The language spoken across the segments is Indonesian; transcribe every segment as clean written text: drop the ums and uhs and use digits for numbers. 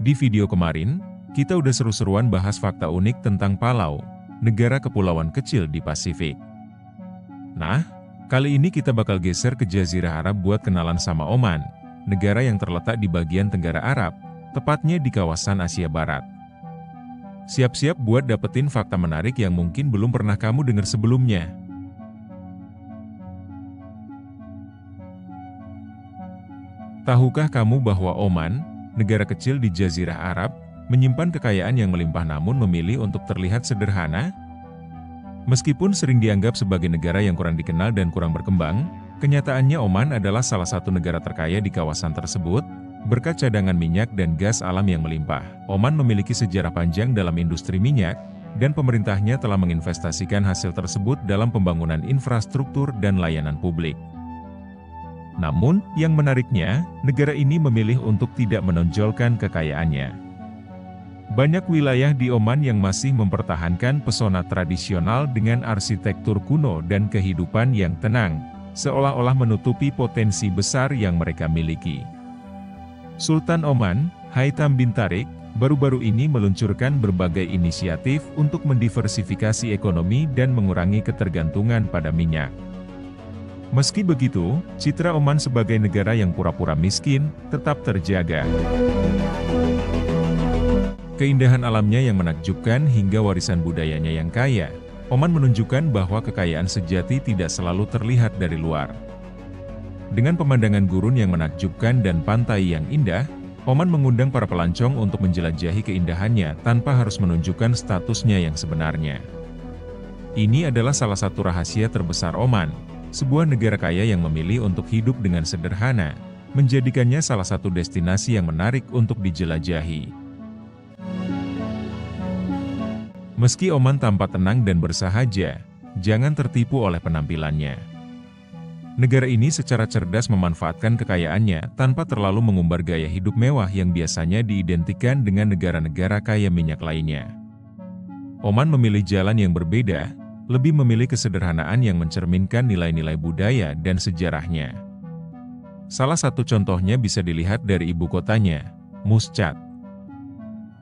Di video kemarin, kita udah seru-seruan bahas fakta unik tentang Palau, negara kepulauan kecil di Pasifik. Nah, kali ini kita bakal geser ke Jazirah Arab buat kenalan sama Oman, negara yang terletak di bagian Tenggara Arab, tepatnya di kawasan Asia Barat. Siap-siap buat dapetin fakta menarik yang mungkin belum pernah kamu dengar sebelumnya. Tahukah kamu bahwa Oman, negara kecil di Jazirah Arab, menyimpan kekayaan yang melimpah namun memilih untuk terlihat sederhana? Meskipun sering dianggap sebagai negara yang kurang dikenal dan kurang berkembang, kenyataannya Oman adalah salah satu negara terkaya di kawasan tersebut, berkat cadangan minyak dan gas alam yang melimpah. Oman memiliki sejarah panjang dalam industri minyak, dan pemerintahnya telah menginvestasikan hasil tersebut dalam pembangunan infrastruktur dan layanan publik. Namun, yang menariknya, negara ini memilih untuk tidak menonjolkan kekayaannya. Banyak wilayah di Oman yang masih mempertahankan pesona tradisional dengan arsitektur kuno dan kehidupan yang tenang, seolah-olah menutupi potensi besar yang mereka miliki. Sultan Oman, Haitham bin Tariq, baru-baru ini meluncurkan berbagai inisiatif untuk mendiversifikasi ekonomi dan mengurangi ketergantungan pada minyak. Meski begitu, citra Oman sebagai negara yang pura-pura miskin tetap terjaga. Keindahan alamnya yang menakjubkan hingga warisan budayanya yang kaya, Oman menunjukkan bahwa kekayaan sejati tidak selalu terlihat dari luar. Dengan pemandangan gurun yang menakjubkan dan pantai yang indah, Oman mengundang para pelancong untuk menjelajahi keindahannya tanpa harus menunjukkan statusnya yang sebenarnya. Ini adalah salah satu rahasia terbesar Oman. Sebuah negara kaya yang memilih untuk hidup dengan sederhana, menjadikannya salah satu destinasi yang menarik untuk dijelajahi. Meski Oman tampak tenang dan bersahaja, jangan tertipu oleh penampilannya. Negara ini secara cerdas memanfaatkan kekayaannya tanpa terlalu mengumbar gaya hidup mewah yang biasanya diidentikan dengan negara-negara kaya minyak lainnya. Oman memilih jalan yang berbeda, lebih memilih kesederhanaan yang mencerminkan nilai-nilai budaya dan sejarahnya. Salah satu contohnya bisa dilihat dari ibu kotanya, Muscat.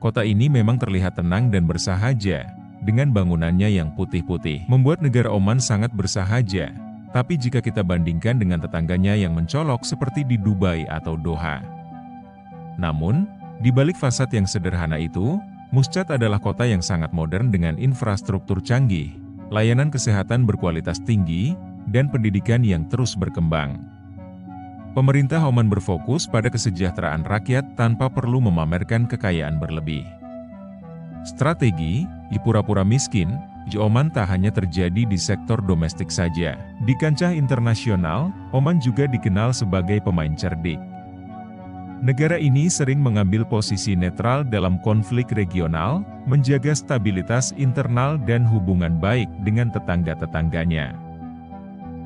Kota ini memang terlihat tenang dan bersahaja, dengan bangunannya yang putih-putih, membuat negara Oman sangat bersahaja. Tapi jika kita bandingkan dengan tetangganya yang mencolok seperti di Dubai atau Doha. Namun, di balik fasad yang sederhana itu, Muscat adalah kota yang sangat modern dengan infrastruktur canggih, layanan kesehatan berkualitas tinggi, dan pendidikan yang terus berkembang. Pemerintah Oman berfokus pada kesejahteraan rakyat tanpa perlu memamerkan kekayaan berlebih. Strategi, pura-pura miskin, di Oman tak hanya terjadi di sektor domestik saja. Di kancah internasional, Oman juga dikenal sebagai pemain cerdik. Negara ini sering mengambil posisi netral dalam konflik regional, menjaga stabilitas internal dan hubungan baik dengan tetangga-tetangganya.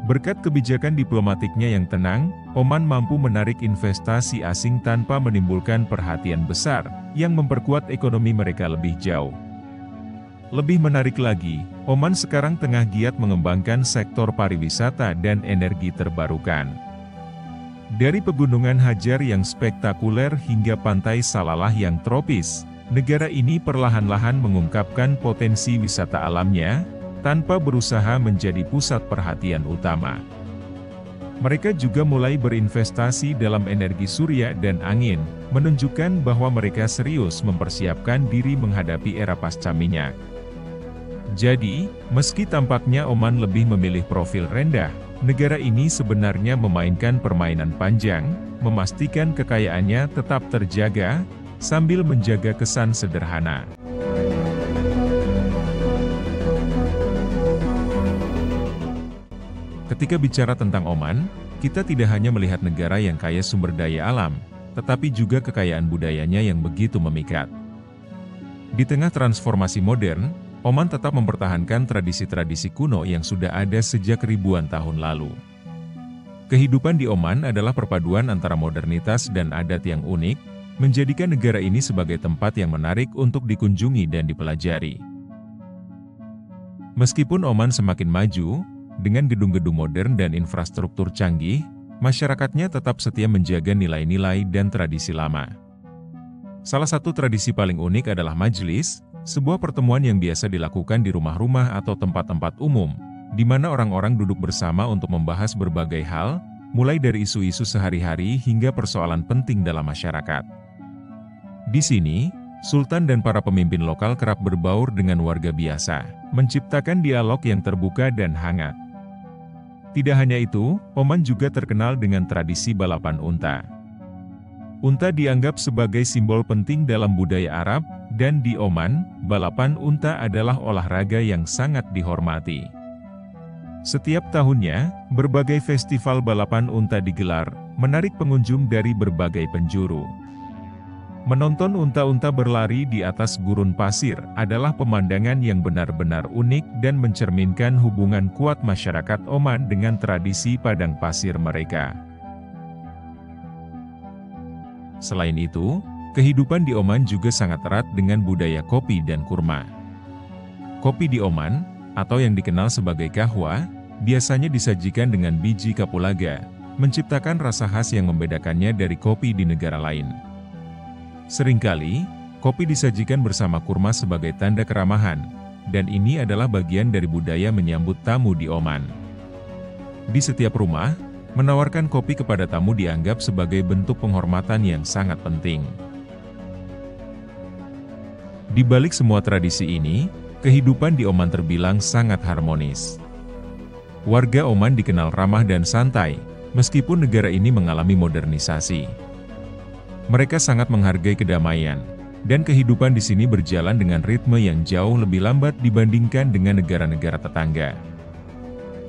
Berkat kebijakan diplomatiknya yang tenang, Oman mampu menarik investasi asing tanpa menimbulkan perhatian besar, yang memperkuat ekonomi mereka lebih jauh. Lebih menarik lagi, Oman sekarang tengah giat mengembangkan sektor pariwisata dan energi terbarukan. Dari pegunungan Hajar yang spektakuler hingga pantai Salalah yang tropis, negara ini perlahan-lahan mengungkapkan potensi wisata alamnya, tanpa berusaha menjadi pusat perhatian utama. Mereka juga mulai berinvestasi dalam energi surya dan angin, menunjukkan bahwa mereka serius mempersiapkan diri menghadapi era pasca minyak. Jadi, meski tampaknya Oman lebih memilih profil rendah, negara ini sebenarnya memainkan permainan panjang, memastikan kekayaannya tetap terjaga, sambil menjaga kesan sederhana. Ketika bicara tentang Oman, kita tidak hanya melihat negara yang kaya sumber daya alam, tetapi juga kekayaan budayanya yang begitu memikat. Di tengah transformasi modern, Oman tetap mempertahankan tradisi-tradisi kuno yang sudah ada sejak ribuan tahun lalu. Kehidupan di Oman adalah perpaduan antara modernitas dan adat yang unik, menjadikan negara ini sebagai tempat yang menarik untuk dikunjungi dan dipelajari. Meskipun Oman semakin maju, dengan gedung-gedung modern dan infrastruktur canggih, masyarakatnya tetap setia menjaga nilai-nilai dan tradisi lama. Salah satu tradisi paling unik adalah majelis, sebuah pertemuan yang biasa dilakukan di rumah-rumah atau tempat-tempat umum, di mana orang-orang duduk bersama untuk membahas berbagai hal, mulai dari isu-isu sehari-hari hingga persoalan penting dalam masyarakat. Di sini, Sultan dan para pemimpin lokal kerap berbaur dengan warga biasa, menciptakan dialog yang terbuka dan hangat. Tidak hanya itu, Oman juga terkenal dengan tradisi balapan unta. Unta dianggap sebagai simbol penting dalam budaya Arab, dan di Oman, balapan unta adalah olahraga yang sangat dihormati. Setiap tahunnya, berbagai festival balapan unta digelar, menarik pengunjung dari berbagai penjuru. Menonton unta-unta berlari di atas gurun pasir adalah pemandangan yang benar-benar unik dan mencerminkan hubungan kuat masyarakat Oman dengan tradisi padang pasir mereka. Selain itu, kehidupan di Oman juga sangat erat dengan budaya kopi dan kurma. Kopi di Oman, atau yang dikenal sebagai kahwa, biasanya disajikan dengan biji kapulaga, menciptakan rasa khas yang membedakannya dari kopi di negara lain. Seringkali, kopi disajikan bersama kurma sebagai tanda keramahan, dan ini adalah bagian dari budaya menyambut tamu di Oman. Di setiap rumah, menawarkan kopi kepada tamu dianggap sebagai bentuk penghormatan yang sangat penting. Di balik semua tradisi ini, kehidupan di Oman terbilang sangat harmonis. Warga Oman dikenal ramah dan santai, meskipun negara ini mengalami modernisasi. Mereka sangat menghargai kedamaian, dan kehidupan di sini berjalan dengan ritme yang jauh lebih lambat dibandingkan dengan negara-negara tetangga.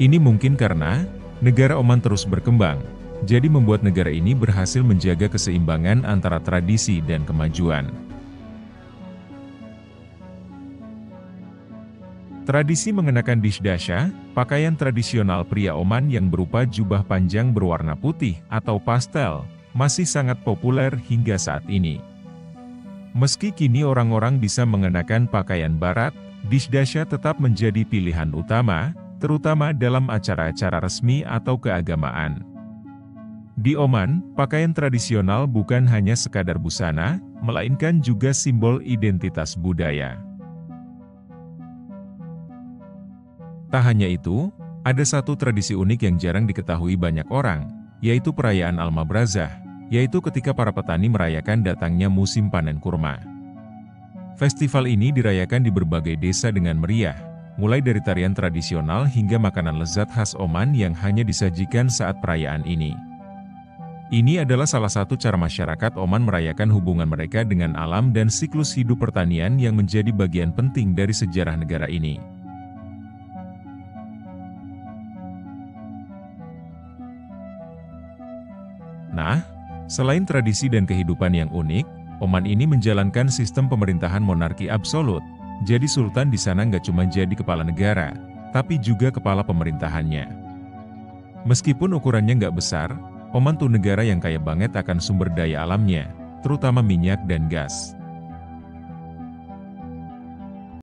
Ini mungkin karena negara Oman terus berkembang, jadi membuat negara ini berhasil menjaga keseimbangan antara tradisi dan kemajuan. Tradisi mengenakan dishdasha, pakaian tradisional pria Oman yang berupa jubah panjang berwarna putih atau pastel, masih sangat populer hingga saat ini. Meski kini orang-orang bisa mengenakan pakaian barat, dishdasha tetap menjadi pilihan utama, terutama dalam acara-acara resmi atau keagamaan. Di Oman, pakaian tradisional bukan hanya sekadar busana, melainkan juga simbol identitas budaya. Tak hanya itu, ada satu tradisi unik yang jarang diketahui banyak orang, yaitu perayaan Al-Mabrazah, yaitu ketika para petani merayakan datangnya musim panen kurma. Festival ini dirayakan di berbagai desa dengan meriah, mulai dari tarian tradisional hingga makanan lezat khas Oman yang hanya disajikan saat perayaan ini. Ini adalah salah satu cara masyarakat Oman merayakan hubungan mereka dengan alam dan siklus hidup pertanian yang menjadi bagian penting dari sejarah negara ini. Nah, selain tradisi dan kehidupan yang unik, Oman ini menjalankan sistem pemerintahan monarki absolut. Jadi sultan di sana nggak cuma jadi kepala negara, tapi juga kepala pemerintahannya. Meskipun ukurannya nggak besar, Oman tuh negara yang kaya banget akan sumber daya alamnya, terutama minyak dan gas.